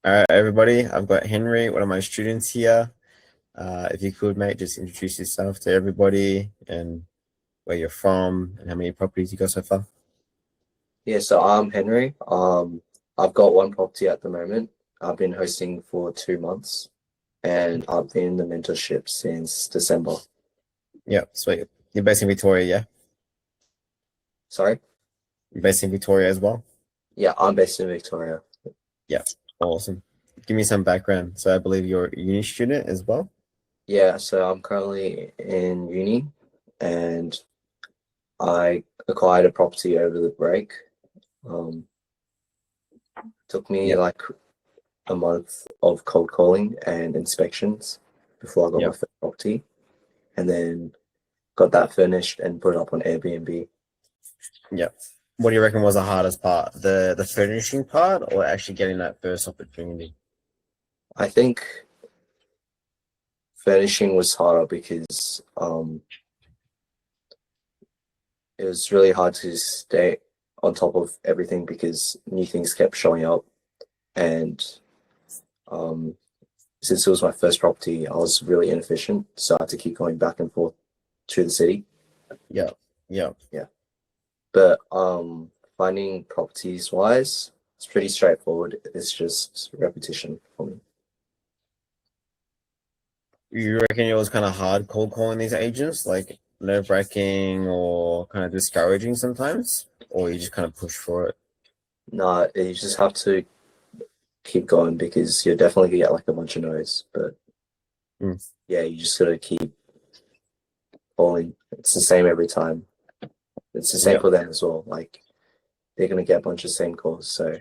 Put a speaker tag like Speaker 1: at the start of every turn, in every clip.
Speaker 1: All right, everybody. I've got Henry, one of my students here. If you could, mate, just introduce yourself to everybody and where you're from and how many properties you got so far.
Speaker 2: Yeah, so I'm Henry. I've got one property at the moment. I've been hosting for 2 months, and I've been in the mentorship since December.
Speaker 1: Yeah, sweet. You're based in Victoria, yeah?
Speaker 2: Sorry?
Speaker 1: You're based in Victoria as well?
Speaker 2: Yeah, I'm based in Victoria.
Speaker 1: Yeah, awesome. Give me some background. So I believe you're a uni student as well?
Speaker 2: Yeah, so I'm currently in uni, and I acquired a property over the break. Um, Took me
Speaker 1: Yep,
Speaker 2: like a month of cold calling and inspections before I got my
Speaker 1: yep,
Speaker 2: first property, and then got that finished and put it up on Airbnb.
Speaker 1: yep. What do you reckon was the hardest part? The furnishing part or actually getting that first opportunity?
Speaker 2: I think finishing was harder because it was really hard to stay on top of everything because new things kept showing up. And um, since it was my first property, I was really inefficient. So I had to keep going back and forth to the city.
Speaker 1: Yeah, yeah.
Speaker 2: Yeah. But finding properties wise, it's pretty straightforward. It's just repetition for me.
Speaker 1: You reckon it was kind of hard cold calling these agents, like nerve-wracking or kind of discouraging sometimes, or you just kind of push for it?
Speaker 2: No, you just have to keep going because you're definitely gonna get like a bunch of no's. But
Speaker 1: Mm.
Speaker 2: yeah, you just gotta keep calling. It's the same every time. It's the same
Speaker 1: Yeah,
Speaker 2: for them as well. Like they're gonna get a bunch of same calls, so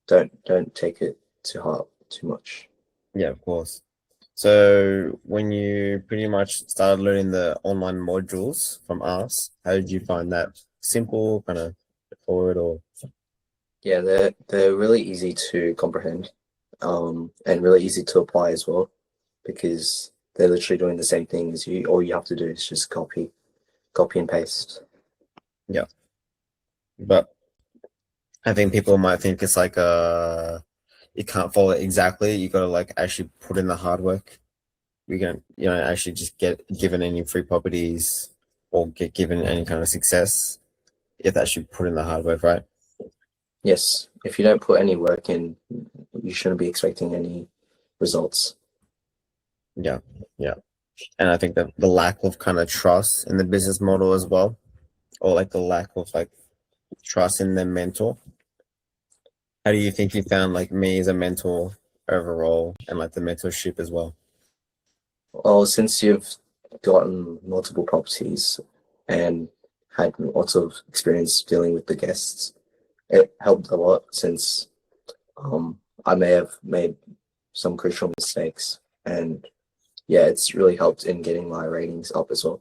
Speaker 2: don't take it too hard too much.
Speaker 1: yeah, of course. So when you pretty much started learning the online modules from us, how did you find that? Simple, kind of forward, or
Speaker 2: Yeah, they're really easy to comprehend, and really easy to apply as well, because they're literally doing the same thing as you. All you have to do is just copy and paste.
Speaker 1: yeah. But I think people might think it's like you can't follow it exactly. You gotta like actually put in the hard work. We can, actually just get given any free properties or get given any kind of success if actually put in the hard work, right?
Speaker 2: Yes, if you don't put any work in, you shouldn't be expecting any results.
Speaker 1: Yeah, yeah. And I think that the lack of kind of trust in the business model as well, or like the lack of like trust in the mentor. How do you think you found like me as a mentor overall and like the mentorship as well?
Speaker 2: Well, since you've gotten multiple properties and had lots of experience dealing with the guests, it helped a lot since I may have made some crucial mistakes. And yeah, it's really helped in getting my ratings up as well,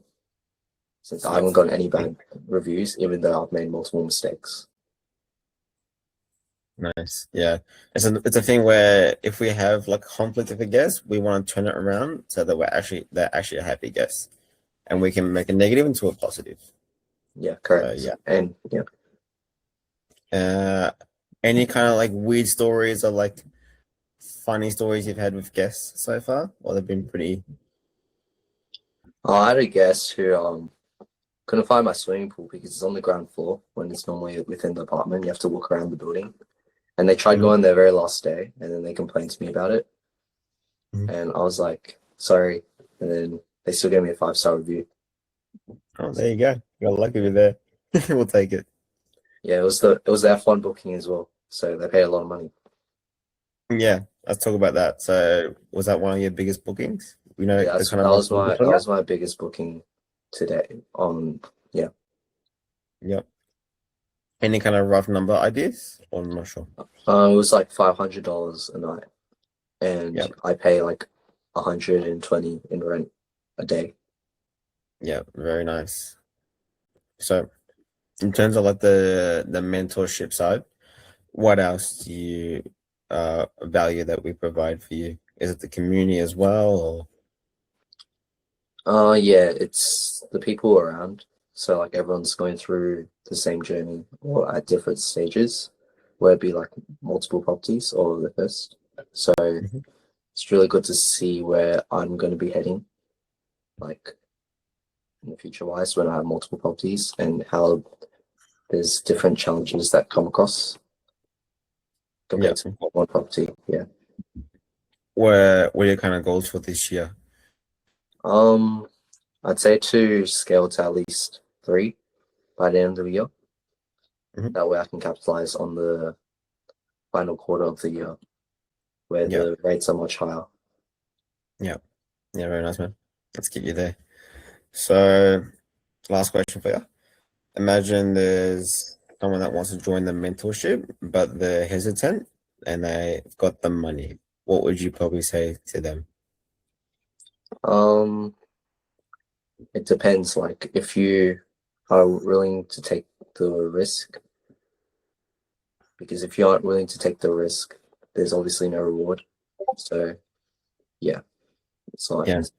Speaker 2: since I
Speaker 1: Yeah.
Speaker 2: haven't gotten any bad reviews, even though I've made multiple mistakes.
Speaker 1: Nice. Yeah. It's a thing where if we have like conflict with a guest, we want to turn it around so that they're actually a happy guest and we can make a negative into a positive.
Speaker 2: Yeah,
Speaker 1: So
Speaker 2: correct.
Speaker 1: yeah.
Speaker 2: And yeah,
Speaker 1: Uh any kind of like weird stories or like funny stories you've had with guests so far? Or they've been pretty
Speaker 2: I had a guest who couldn't find my swimming pool because it's on the ground floor when it's normally within the apartment. You have to walk around the building. And they tried
Speaker 1: Mhm,
Speaker 2: going their very last day, and then they complained to me about it.
Speaker 1: mhm.
Speaker 2: And I was like, sorry. And then they still gave me a 5-star review.
Speaker 1: Oh, there you go. You got lucky with there. We'll take it.
Speaker 2: Yeah, it was the F1 booking as well. So they pay a lot of money.
Speaker 1: Yeah, let's talk about that. So was that one of your biggest bookings? You know
Speaker 2: Yeah,
Speaker 1: the
Speaker 2: that's
Speaker 1: kind
Speaker 2: that
Speaker 1: of
Speaker 2: was
Speaker 1: monthly
Speaker 2: my
Speaker 1: book on
Speaker 2: that
Speaker 1: that?
Speaker 2: was my biggest booking today. Yeah.
Speaker 1: Yep. Any kind of rough number ideas? Or I'm not sure.
Speaker 2: It was like $500 a night, and
Speaker 1: Yep.
Speaker 2: I pay like 120 in rent a day.
Speaker 1: Yeah, very nice. So in terms of like the mentorship side, what else do you value that we provide for you? Is it the community as well or
Speaker 2: Yeah, it's the people around. So like everyone's going through the same journey or at different stages, where it'd be like multiple properties or the first. So
Speaker 1: Mhm.
Speaker 2: it's really good to see where I'm going to be heading, like in the future wise, when I have multiple properties and how there's different challenges that come across
Speaker 1: Yeah.
Speaker 2: compared to one property. Yeah.
Speaker 1: What are your kind of goals for this year?
Speaker 2: Um, I'd say to scale to at least three by the end of the year.
Speaker 1: Mhm.
Speaker 2: That way I can capitalize on the final quarter of the year where
Speaker 1: Yeah.
Speaker 2: the rates are much higher.
Speaker 1: Yeah. Yeah. Very nice, man. Let's get you there. So, last question for you. Imagine there's someone that wants to join the mentorship, but they're hesitant and they've got the money. What would you probably say to them?
Speaker 2: Um, it depends. Like if you are willing to take the risk, because if you aren't willing to take the risk, there's obviously no reward. So yeah, that's all I
Speaker 1: Yeah,
Speaker 2: can say.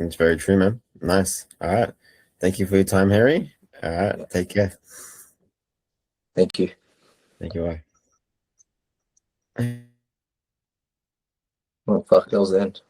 Speaker 1: it's very true, man. Nice. All right. Thank you for your time, Harry. All right.
Speaker 2: Yeah.
Speaker 1: Take care.
Speaker 2: Thank you.
Speaker 1: Thank you. Bye.
Speaker 2: Oh fuck, that was the end.